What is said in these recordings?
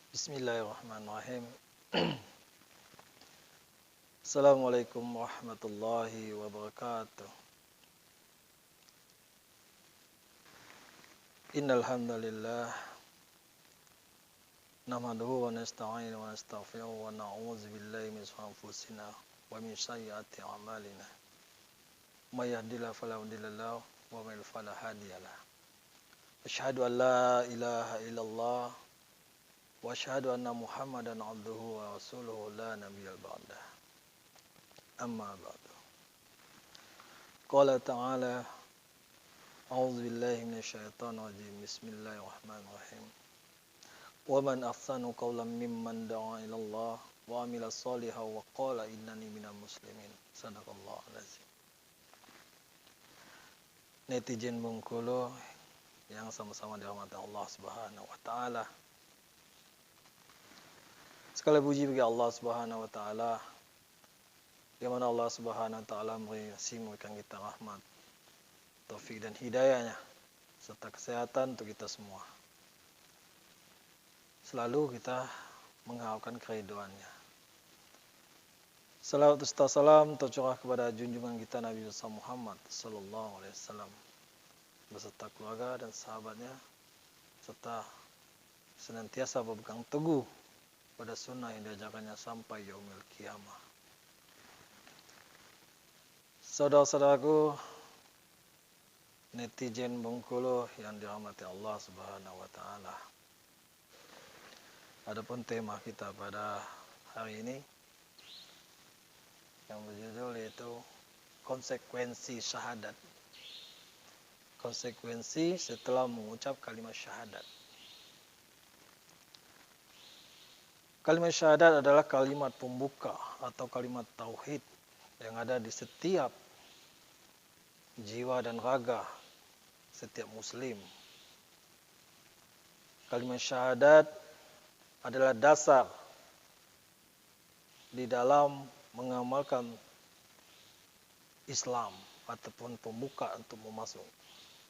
Bismillahirrahmanirrahim. Assalamualaikum warahmatullahi wabarakatuh. Innal hamdalillah nahmaduhu wa nasta'inu wa nastaghfiruhu wa na'udzu billahi min shururi anfusina wa min sayyiati a'malina. May yahdihillahu fala mudilla lahu wa may yudlil fala hadiya lahu. Asyhadu an la ilaha illallah wa asyhadu anna Muhammadan abduhu wa rasuluhu la nabiyya ba'dah. Amma ba'du. Qala ta'ala a'udzu billahi minasyaitonir rajim. Bismillahirrahmanirrahim. Wa man ahsanu qawlan mimman da'a ila Allah wa 'amila shalihan wa qala innani minal muslimin. Shadaqallahu alazim. Netizen Bengkulu yang sama-sama dirahmati Allah Subhanahu wa taala. Segala puji bagi Allah Subhanahu wa taala, di mana Allah Subhanahu wa taala memberikan kita rahmat, taufik dan hidayahnya serta kesehatan untuk kita semua. Selalu kita mengharapkan keriduannya. Salawat serta salam tercurah kepada junjungan kita Nabi Muhammad sallallahu alaihi wasallam beserta keluarga dan sahabatnya, serta senantiasa berpegang teguh pada sunnah yang diajarkannya sampai yaumil qiyamah. Saudara-saudaraku netizen Bengkulu yang dirahmati Allah Subhanahu wa taala. Adapun tema kita pada hari ini yang berjudul yaitu konsekuensi syahadat. Konsekuensi setelah mengucap kalimat syahadat. Kalimat syahadat adalah kalimat pembuka atau kalimat tauhid yang ada di setiap jiwa dan raga setiap muslim. Kalimat syahadat adalah dasar di dalam mengamalkan Islam ataupun pembuka untuk memasuk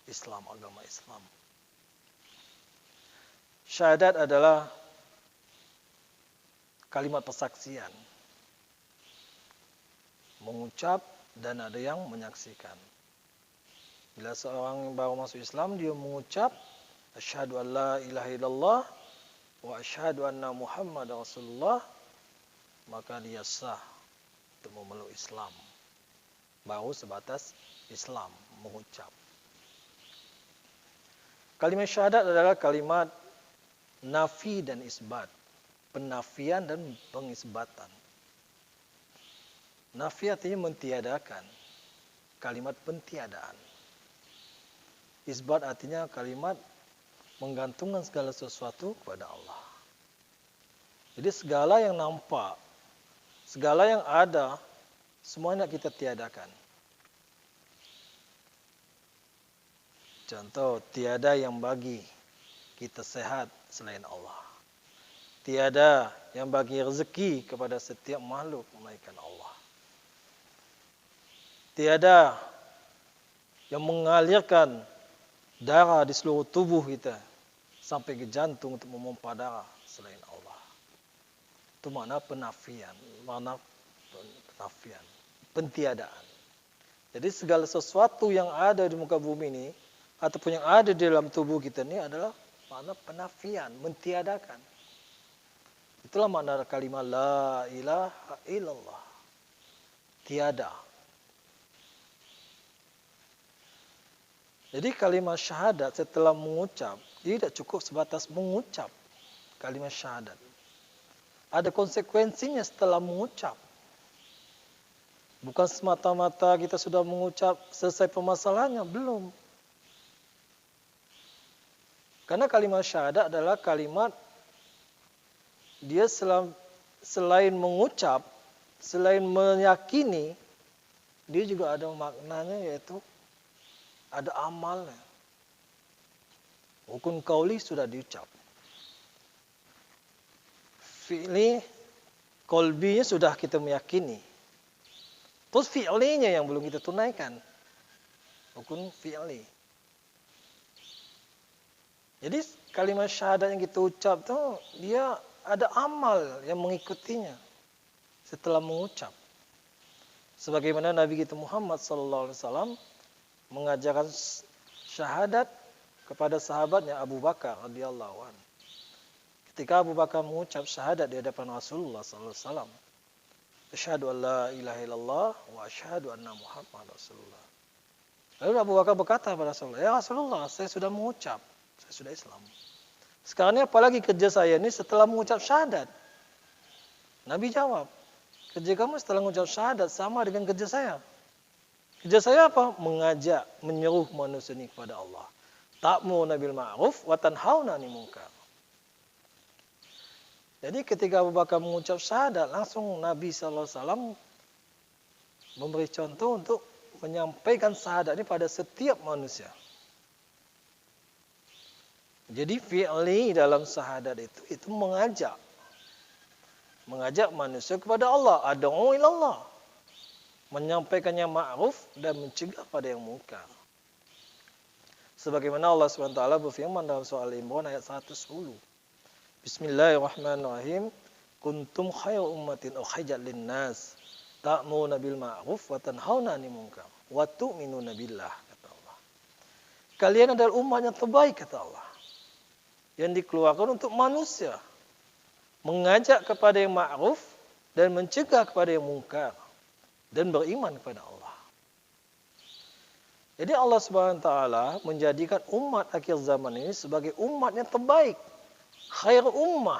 Islam, agama Islam. Syahadat adalah kalimat persaksian, mengucap dan ada yang menyaksikan. Bila seorang baru masuk Islam, dia mengucap asyhadu an la ilaha illallah wa asyhadu anna Muhammadar Rasulullah, maka dia sah untuk memeluk Islam. Baru sebatas Islam mengucap. Kalimat syahadat adalah kalimat nafi dan isbat, penafian dan pengisbatan. Nafi artinya mentiadakan, kalimat pentiadaan. Isbat artinya kalimat menggantungkan segala sesuatu kepada Allah. Jadi segala yang nampak, segala yang ada, semuanya kita tiadakan. Contoh, tiada yang bagi kita sehat selain Allah. Tiada yang bagi rezeki kepada setiap makhluk melainkan Allah. Tiada yang mengalirkan darah di seluruh tubuh kita sampai ke jantung untuk memompa darah selain Allah. Itu makna penafian, pentiadaan. Jadi segala sesuatu yang ada di muka bumi ini ataupun yang ada di dalam tubuh kita ini adalah makna penafian, mentiadakan. Itulah makna kalimat la ilaha illallah. Tiada. Jadi kalimat syahadat setelah mengucap, tidak cukup sebatas mengucap kalimat syahadat. Ada konsekuensinya setelah mengucap. Bukan semata-mata kita sudah mengucap selesai permasalahannya, belum. Karena kalimat syahadat adalah kalimat dia selain mengucap, selain meyakini, dia juga ada maknanya yaitu ada amalnya. Rukun qauli sudah diucap. Fi'li, qalbinya sudah kita meyakini. Terus fi'linya yang belum kita tunaikan. Rukun fi'li. Jadi kalimat syahadat yang kita ucap tuh dia ada amal yang mengikutinya setelah mengucap. Sebagaimana Nabi kita Muhammad SAW mengajarkan syahadat kepada sahabatnya Abu Bakar radhiyallahu anhu. Ketika Abu Bakar mengucap syahadat di hadapan Rasulullah SAW, asyhadu an la ilaha illallah wa asyhadu anna Muhammad Rasulullah. Lalu Abu Bakar berkata kepada Rasulullah, ya Rasulullah, saya sudah mengucap, saya sudah Islam. Sekarang ini apalagi kerja saya ini setelah mengucap syahadat? Nabi jawab, kerja kamu setelah mengucap syahadat sama dengan kerja saya. Kerja saya apa? Mengajak, menyeru manusia ini kepada Allah. Ta'muruna bil ma'ruf wa tanhauna 'anil munkar. Jadi ketika Abu Bakar mengucap syahadat, langsung Nabi SAW memberi contoh untuk menyampaikan syahadat ini pada setiap manusia. Jadi fi'li dalam syahadat itu mengajak manusia kepada Allah, ad'u ilallah, menyampaikannya ma'ruf dan mencegah pada yang munkar. Sebagaimana Allah SWT berfirman dalam surah Al-Imran ayat 110. Bismillahirrahmanirrahim. Kuntum khairu ummatin ukhrijat lin-nas ta'muruna bil ma'ruf wa tanhauna 'anil munkar wa tu'minuna billah, kata Allah. Kalian adalah umat yang terbaik, kata Allah, yang dikeluarkan untuk manusia, mengajak kepada yang ma'ruf dan mencegah kepada yang munkar dan beriman kepada Allah. Jadi Allah SWT menjadikan umat akhir zaman ini sebagai umat yang terbaik, khair ummah.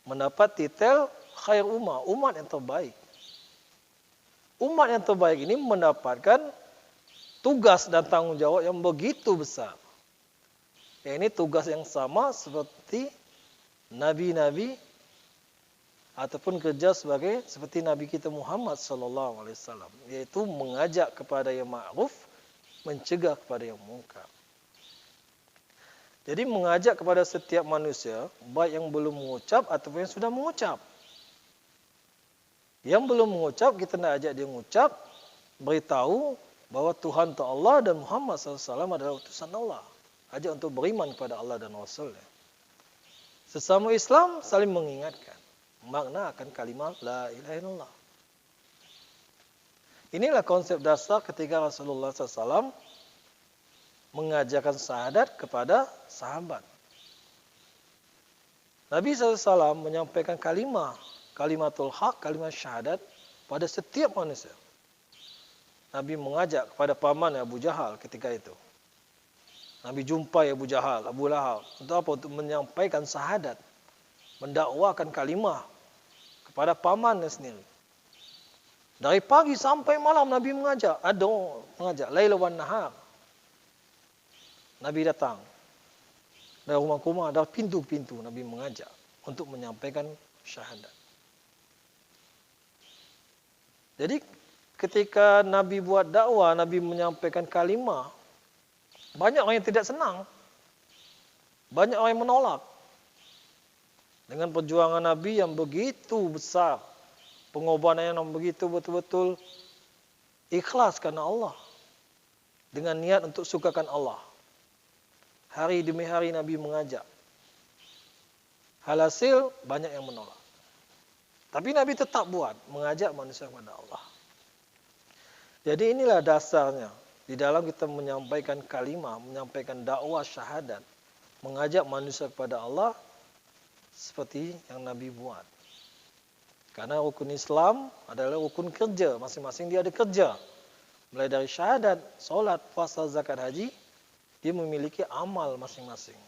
Mendapat titel khair ummah, umat yang terbaik. Umat yang terbaik ini mendapatkan tugas dan tanggung jawab yang begitu besar. Ya, ini tugas yang sama seperti nabi-nabi ataupun kerja seperti Nabi kita Muhammad SAW, yaitu mengajak kepada yang ma'ruf, mencegah kepada yang munkar. Jadi mengajak kepada setiap manusia, baik yang belum mengucap ataupun yang sudah mengucap. Yang belum mengucap, kita nak ajak dia mengucap, beritahu bahwa Tuhan itu Allah dan Muhammad SAW adalah utusan Allah. Ajak untuk beriman kepada Allah dan Rasulnya. Sesama Islam saling mengingatkan makna akan kalimat la ilaha illallah. Inilah konsep dasar ketika Rasulullah SAW mengajarkan syahadat kepada sahabat. Nabi SAW menyampaikan kalimatul haq, kalimat syahadat pada setiap manusia. Nabi mengajak kepada paman Abu Jahal ketika itu. Nabi jumpai Abu Jahal, Abu Lahab. Untuk apa? Untuk menyampaikan syahadat. Mendakwakan kalimah kepada pamannya sendiri. Dari pagi sampai malam Nabi mengajak. Laila wan nahar. Nabi datang. Dari rumah-rumah, dari pintu-pintu Nabi mengajak untuk menyampaikan syahadat. Jadi ketika Nabi buat dakwah, Nabi menyampaikan kalimah, banyak orang yang tidak senang. Banyak orang yang menolak. Dengan perjuangan Nabi yang begitu besar, pengorbanan yang begitu betul-betul ikhlas karena Allah, dengan niat untuk sukakan Allah. Hari demi hari Nabi mengajak. Alhasil banyak yang menolak. Tapi Nabi tetap buat, mengajak manusia kepada Allah. Jadi inilah dasarnya. Di dalam kita menyampaikan kalimah, menyampaikan dakwah syahadat, mengajak manusia kepada Allah, seperti yang Nabi buat. Karena rukun Islam adalah rukun kerja. Masing-masing dia ada kerja. Mulai dari syahadat, solat, puasa, zakat, haji, dia memiliki amal masing-masing.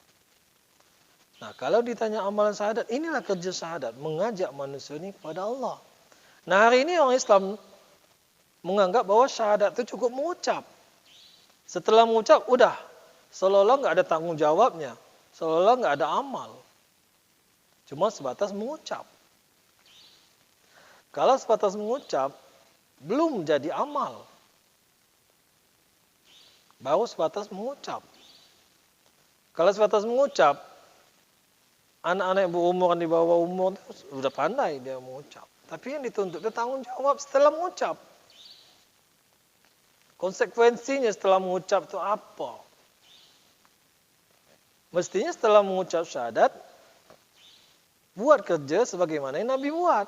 Nah, kalau ditanya amalan syahadat, inilah kerja syahadat, mengajak manusia ini kepada Allah. Nah, hari ini orang Islam menganggap bahwa syahadat itu cukup mengucap. Setelah mengucap, udah, seolah-olah nggak ada tanggung jawabnya, seolah-olah nggak ada amal. Cuma sebatas mengucap. Kalau sebatas mengucap, belum jadi amal. Baru sebatas mengucap. Kalau sebatas mengucap, anak-anak yang berumur di bawah umur sudah pandai dia mengucap. Tapi yang dituntut itu tanggung jawab setelah mengucap. Konsekuensinya setelah mengucap itu apa? Mestinya setelah mengucap syahadat, Buat kerja sebagaimana yang Nabi buat.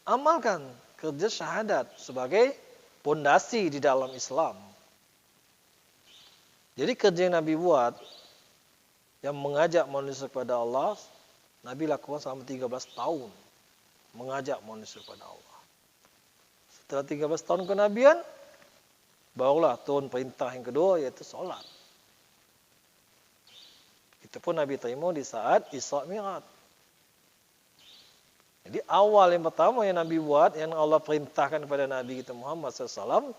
Amalkan kerja syahadat sebagai pondasi di dalam Islam. Jadi kerja yang Nabi buat, yang mengajak manusia kepada Allah, Nabi lakukan selama 13 tahun. Mengajak manusia kepada Allah. Setelah 13 tahun kenabian, barulah turun perintah yang kedua, yaitu solat. Itu pun Nabi terima di saat Isra Mi'raj. Jadi awal yang pertama yang Nabi buat, yang Allah perintahkan kepada Nabi kita Muhammad SAW,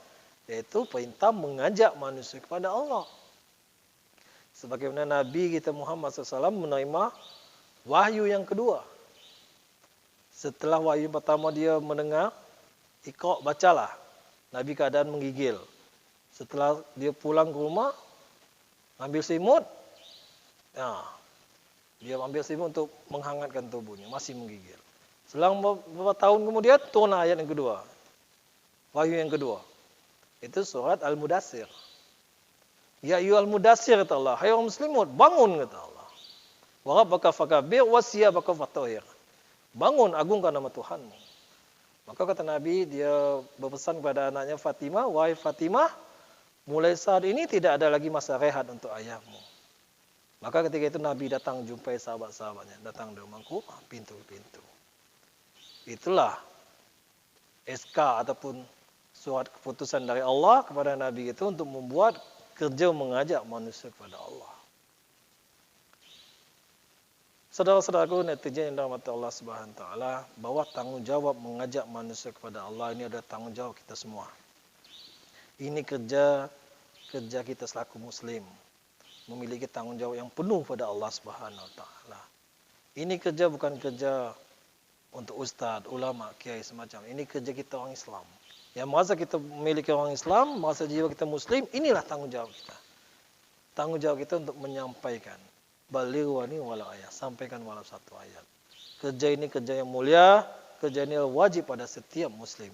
yaitu perintah mengajak manusia kepada Allah. Sebagaimana Nabi kita Muhammad SAW menerima wahyu yang kedua. Setelah wahyu pertama dia mendengar, Iqra, bacalah. Nabi keadaan menggigil. Setelah dia pulang ke rumah, ambil selimut. Dia ambil selimut untuk menghangatkan tubuhnya, masih menggigil. Selang beberapa tahun kemudian turun ayat yang kedua. Wahyu yang kedua. Itu surat Al-Mudassir. Ya ayyuhal mudassir, kata Allah. Hai orang muslimut, bangun, kata Allah. Wa rabbaka fakabbir wa siyabaka fatahhir. Bangun, agungkan nama Tuhanmu. Maka kata Nabi, dia berpesan kepada anaknya Fatimah, wahai Fatimah, mulai saat ini tidak ada lagi masa rehat untuk ayahmu. Maka ketika itu Nabi datang jumpai sahabat-sahabatnya, datang di rumahku, pintu-pintu. Itulah SK ataupun surat keputusan dari Allah kepada Nabi itu untuk membuat kerja mengajak manusia kepada Allah. Saudara-saudaraku netizen yang dirahmati Allah Subhanahu wa taala, bahwa tanggungjawab mengajak manusia kepada Allah ini adalah tanggungjawab kita semua. Ini kerja kita selaku muslim, memiliki tanggungjawab yang penuh pada Allah Subhanahu wa taala. Ini kerja bukan kerja untuk ustaz, ulama, kiai semacam. Ini kerja kita orang Islam. Yang merasa kita memiliki orang Islam, merasa jiwa kita muslim, inilah tanggungjawab kita. Tanggungjawab kita untuk menyampaikan. Balighani walau ayat, sampaikan walau satu ayat. Kerja ini kerja yang mulia, kerja ini wajib pada setiap muslim.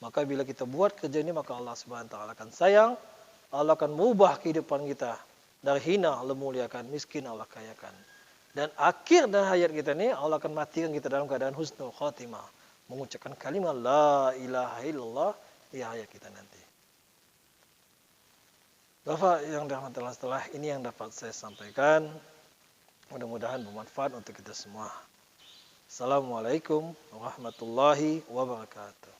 Maka bila kita buat kerja ini, maka Allah Subhanahu wa taala akan sayang, Allah akan mengubah kehidupan kita dari hina Allah muliakan, miskin Allah kayakan. Dan akhir dan hayat kita ini Allah akan matikan kita dalam keadaan husnul khatimah, mengucapkan kalimat la ilaha illallah di hayat kita nanti. Bapak yang dirahmati Allah, setelah ini yang dapat saya sampaikan, mudah-mudahan bermanfaat untuk kita semua. Assalamualaikum warahmatullahi wabarakatuh.